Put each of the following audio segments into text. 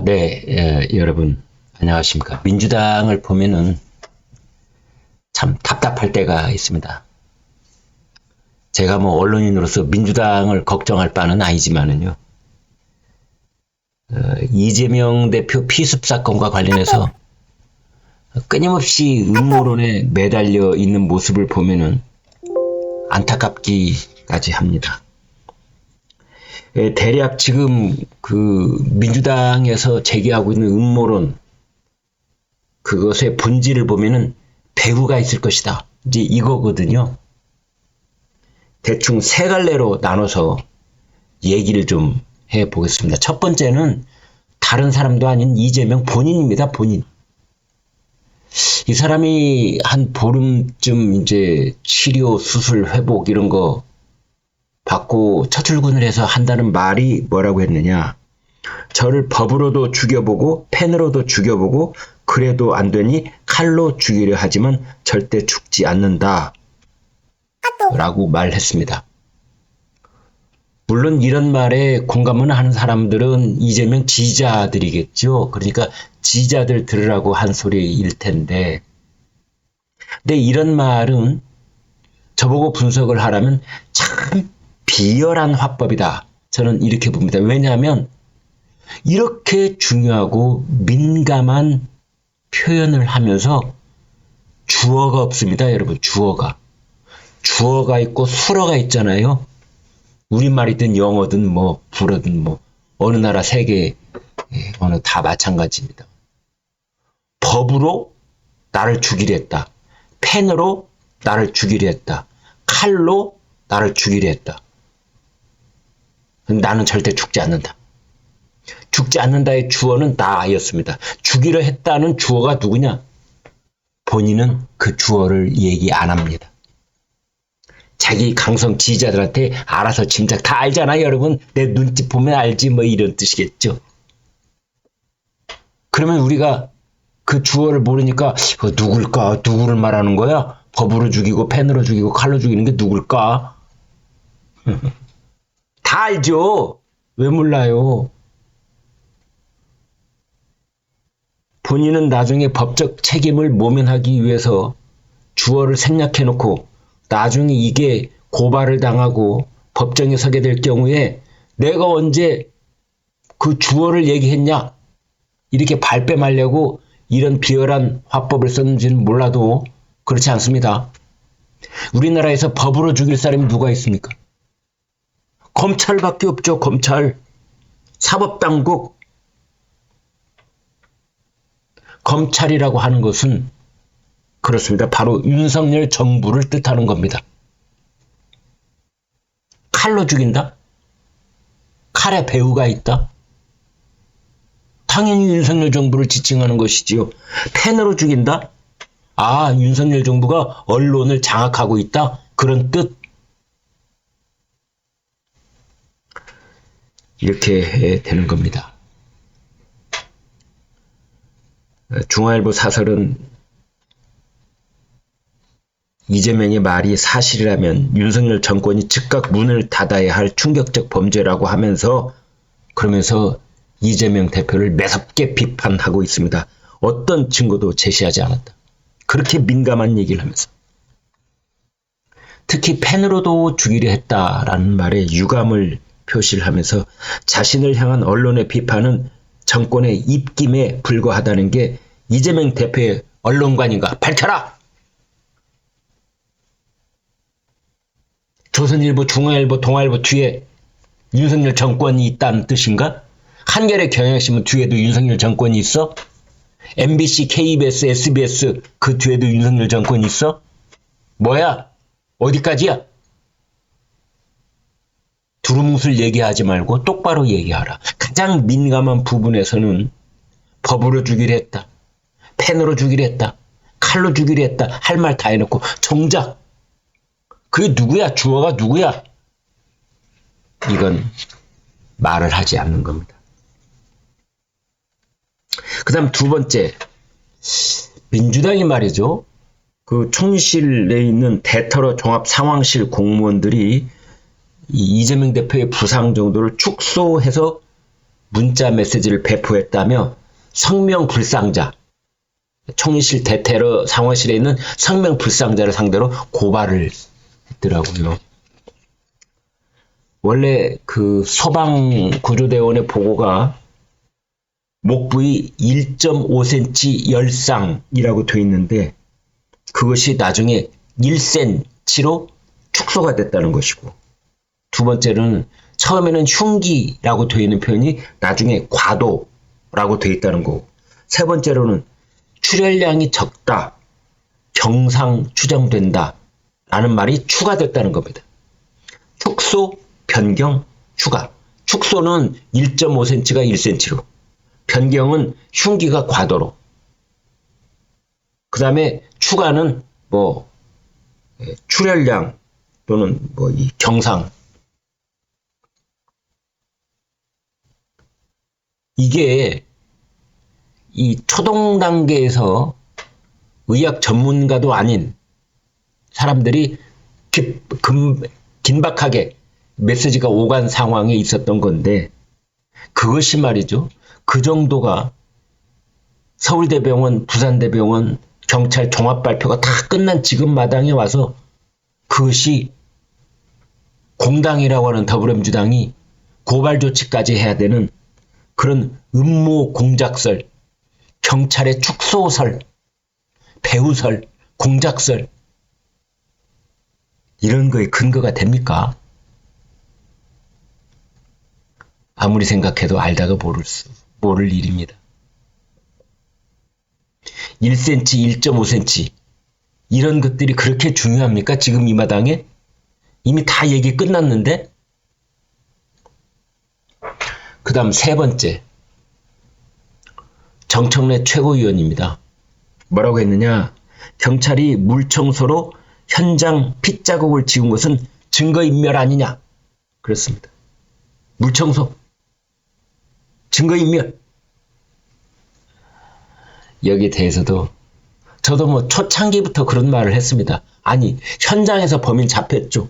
네, 여러분, 안녕하십니까. 민주당을 보면은 참 답답할 때가 있습니다. 제가 뭐 언론인으로서 민주당을 걱정할 바는 아니지만은요, 이재명 대표 피습 사건과 관련해서 끊임없이 음모론에 매달려 있는 모습을 보면은 안타깝기까지 합니다. 대략 지금 그 민주당에서 제기하고 있는 음모론, 그것의 본질을 보면은 배후가 있을 것이다. 이제 이거거든요. 대충 세 갈래로 나눠서 얘기를 좀 해보겠습니다. 첫 번째는 다른 사람도 아닌 이재명 본인입니다. 본인. 이 사람이 한 보름쯤 이제 치료, 수술, 회복 이런 거 받고 첫 출근을 해서 한다는 말이 뭐라고 했느냐. 저를 법으로도 죽여보고 펜으로도 죽여보고 그래도 안 되니 칼로 죽이려 하지만 절대 죽지 않는다 라고 말했습니다. 물론 이런 말에 공감을 하는 사람들은 이재명 지지자들이겠죠. 그러니까 지지자들 들으라고 한 소리일 텐데, 근데 이런 말은 저보고 분석을 하라면 참 비열한 화법이다. 저는 이렇게 봅니다. 왜냐하면 이렇게 중요하고 민감한 표현을 하면서 주어가 없습니다. 여러분, 주어가. 주어가 있고 수어가 있잖아요. 우리말이든 영어든 뭐 불어든 뭐 어느 나라 세계 어느 다 마찬가지입니다. 법으로 나를 죽이려 했다. 펜으로 나를 죽이려 했다. 칼로 나를 죽이려 했다. 나는 절대 죽지 않는다. 죽지 않는다의 주어는 나였습니다. 죽이려 했다는 주어가 누구냐? 본인은 그 주어를 얘기 안 합니다. 자기 강성 지지자들한테 알아서 짐작 다 알잖아요, 여러분. 내 눈치 보면 알지 뭐 이런 뜻이겠죠. 그러면 우리가 그 주어를 모르니까 누굴까? 누구를 말하는 거야? 법으로 죽이고 펜으로 죽이고 칼로 죽이는 게 누굴까? 다 알죠. 왜 몰라요? 본인은 나중에 법적 책임을 모면하기 위해서 주어를 생략해놓고 나중에 이게 고발을 당하고 법정에 서게 될 경우에 내가 언제 그 주어를 얘기했냐? 이렇게 발뺌하려고 이런 비열한 화법을 썼는지는 몰라도 그렇지 않습니다. 우리나라에서 법으로 죽일 사람이 누가 있습니까? 검찰밖에 없죠. 검찰. 사법당국. 검찰이라고 하는 것은 그렇습니다. 바로 윤석열 정부를 뜻하는 겁니다. 칼로 죽인다? 칼에 배후가 있다? 당연히 윤석열 정부를 지칭하는 것이지요. 펜으로 죽인다? 윤석열 정부가 언론을 장악하고 있다? 그런 뜻? 이렇게 되는 겁니다. 중앙일보 사설은 이재명의 말이 사실이라면 윤석열 정권이 즉각 문을 닫아야 할 충격적 범죄라고 하면서 그러면서 이재명 대표를 매섭게 비판하고 있습니다. 어떤 증거도 제시하지 않았다. 그렇게 민감한 얘기를 하면서 특히 펜으로도 죽이려 했다라는 말에 유감을 표시를 하면서 자신을 향한 언론의 비판은 정권의 입김에 불과하다는 게 이재명 대표의 언론관인가? 밝혀라! 조선일보, 중앙일보, 동아일보 뒤에 윤석열 정권이 있다는 뜻인가? 한겨레 경향신문 뒤에도 윤석열 정권이 있어? MBC, KBS, SBS 그 뒤에도 윤석열 정권이 있어? 뭐야? 어디까지야? 두루뭉술 얘기하지 말고 똑바로 얘기하라. 가장 민감한 부분에서는 법으로 죽이려 했다. 펜으로 죽이려 했다. 칼로 죽이려 했다. 할 말 다 해놓고 정작 그게 누구야? 주어가 누구야? 이건 말을 하지 않는 겁니다. 그 다음 두 번째, 민주당이 말이죠. 그 총리실에 있는 대테러 종합상황실 공무원들이 이 이재명 대표의 부상 정도를 축소해서 문자 메시지를 배포했다며 성명불상자, 총리실 대테러 상황실에 있는 성명불상자를 상대로 고발을 했더라고요. 원래 그 소방구조대원의 보고가 목 부위 1.5cm 열상이라고 되어 있는데 그것이 나중에 1cm로 축소가 됐다는 것이고, 두 번째로는 처음에는 흉기라고 되어 있는 표현이 나중에 과도라고 되어 있다는 거고, 세 번째로는 출혈량이 적다, 경상 추정된다 라는 말이 추가됐다는 겁니다. 축소, 변경, 추가. 축소는 1.5cm가 1cm로, 변경은 흉기가 과도로, 그 다음에 추가는 뭐 출혈량 또는 뭐 이 경상. 이게 이 초동 단계에서 의학 전문가도 아닌 사람들이 긴박하게 메시지가 오간 상황에 있었던 건데, 그것이 말이죠. 그 정도가 서울대병원, 부산대병원, 경찰 종합발표가 다 끝난 지금 마당에 와서 그것이 공당이라고 하는 더불어민주당이 고발 조치까지 해야 되는 그런 음모 공작설, 경찰의 축소설, 배우설, 공작설, 이런 거에 근거가 됩니까? 아무리 생각해도 알다가 모를 일입니다. 1cm, 1.5cm 이런 것들이 그렇게 중요합니까? 지금 이 마당에? 이미 다 얘기 끝났는데? 그 다음 세 번째, 정청래 최고위원입니다. 뭐라고 했느냐? 경찰이 물청소로 현장 핏자국을 지운 것은 증거인멸 아니냐? 그렇습니다. 물청소, 증거인멸. 여기에 대해서도 저도 뭐 초창기부터 그런 말을 했습니다. 아니, 현장에서 범인 잡혔죠.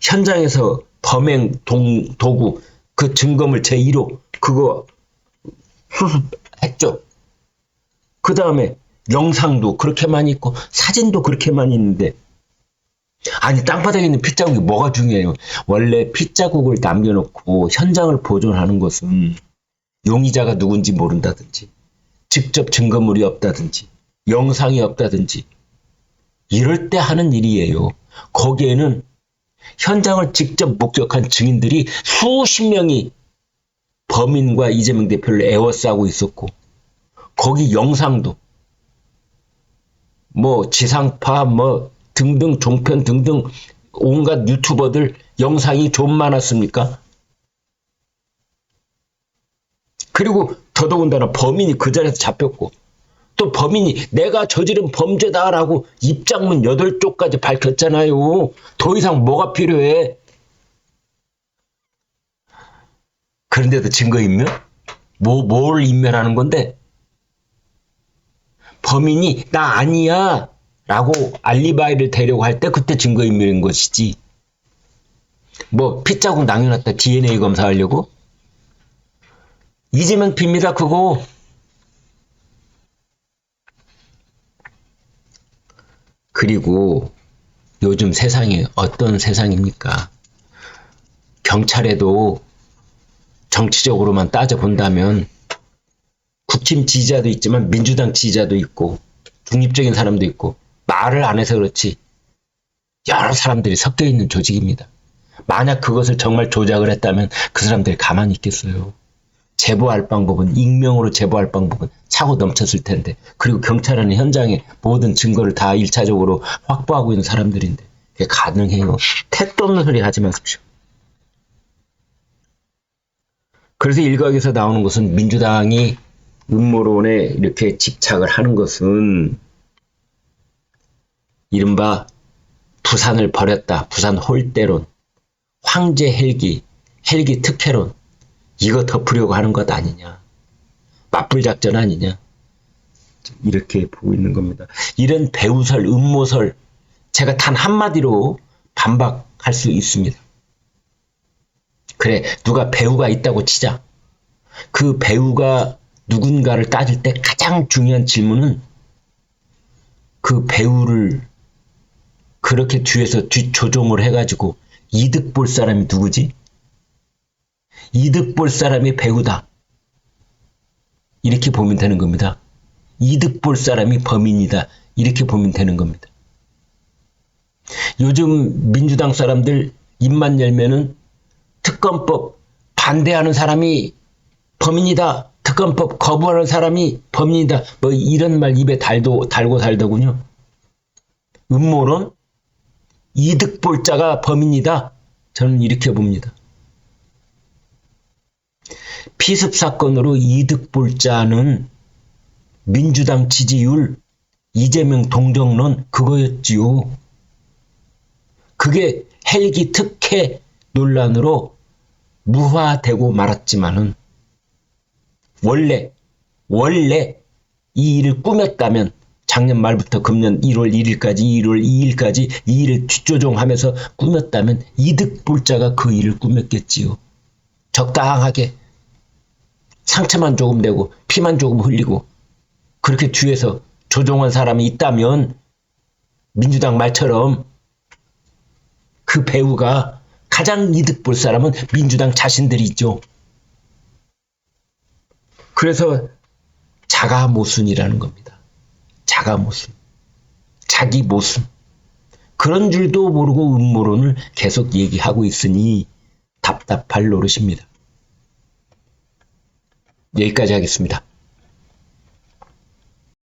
현장에서 범행 도구, 그 증거물 제1호 그거 수습했죠. 그 다음에 영상도 그렇게 많이 있고 사진도 그렇게 많이 있는데, 아니 땅바닥에 있는 핏자국이 뭐가 중요해요? 원래 핏자국을 남겨놓고 현장을 보존하는 것은 용의자가 누군지 모른다든지, 직접 증거물이 없다든지, 영상이 없다든지 이럴 때 하는 일이에요. 거기에는 현장을 직접 목격한 증인들이 수십 명이 범인과 이재명 대표를 에워싸고 있었고, 거기 영상도 뭐 지상파 뭐 등등 종편 등등 온갖 유튜버들 영상이 좀 많았습니까? 그리고 더더군다나 범인이 그 자리에서 잡혔고, 또 범인이 내가 저지른 범죄다라고 입장문 8쪽까지 밝혔잖아요. 더 이상 뭐가 필요해? 그런데도 증거인멸? 뭘 인멸하는 건데? 범인이 나 아니야 라고 알리바이를 대려고 할 때 그때 증거인멸인 것이지. 뭐 핏자국 남겨놨다 DNA 검사하려고? 이재명 핍니다 그거. 그리고 요즘 세상이 어떤 세상입니까? 경찰에도 정치적으로만 따져본다면 국힘 지지자도 있지만 민주당 지지자도 있고 중립적인 사람도 있고, 말을 안 해서 그렇지 여러 사람들이 섞여 있는 조직입니다. 만약 그것을 정말 조작을 했다면 그 사람들이 가만히 있겠어요? 제보할 방법은, 익명으로 제보할 방법은 차고 넘쳤을 텐데, 그리고 경찰은 현장에 모든 증거를 다 1차적으로 확보하고 있는 사람들인데 그게 가능해요? 택도 없는 소리 하지 마십시오. 그래서 일각에서 나오는 것은 민주당이 음모론에 이렇게 집착을 하는 것은 이른바 부산을 버렸다, 부산 홀대론, 황제 헬기 특혜론, 이거 덮으려고 하는 것 아니냐, 맞불 작전 아니냐, 이렇게 보고 있는 겁니다. 이런 배우설, 음모설 제가 단 한마디로 반박할 수 있습니다. 그래, 누가 배우가 있다고 치자. 그 배우가 누군가를 따질 때 가장 중요한 질문은 그 배우를 그렇게 뒤에서 뒷조종을 해가지고 이득 볼 사람이 누구지? 이득 볼 사람이 배우다. 이렇게 보면 되는 겁니다. 이득 볼 사람이 범인이다. 이렇게 보면 되는 겁니다. 요즘 민주당 사람들 입만 열면은 특검법 반대하는 사람이 범인이다. 특검법 거부하는 사람이 범인이다. 뭐 이런 말 입에 달고 달더군요. 음모론? 이득 볼 자가 범인이다. 저는 이렇게 봅니다. 피습 사건으로 이득 볼 자는 민주당 지지율, 이재명 동정론 그거였지요. 그게 헬기 특혜 논란으로 무화되고 말았지만은 원래 이 일을 꾸몄다면 작년 말부터 금년 1월 1일까지 1월 2일까지 이 일을 뒷조종하면서 꾸몄다면 이득 볼 자가 그 일을 꾸몄겠지요. 적당하게 상처만 조금 내고 피만 조금 흘리고 그렇게 뒤에서 조종한 사람이 있다면 민주당 말처럼 그 배우가 가장 이득 볼 사람은 민주당 자신들이 있죠. 그래서 자가모순이라는 겁니다. 자가모순. 자기 모순. 그런 줄도 모르고 음모론을 계속 얘기하고 있으니 답답할 노릇입니다. 여기까지 하겠습니다.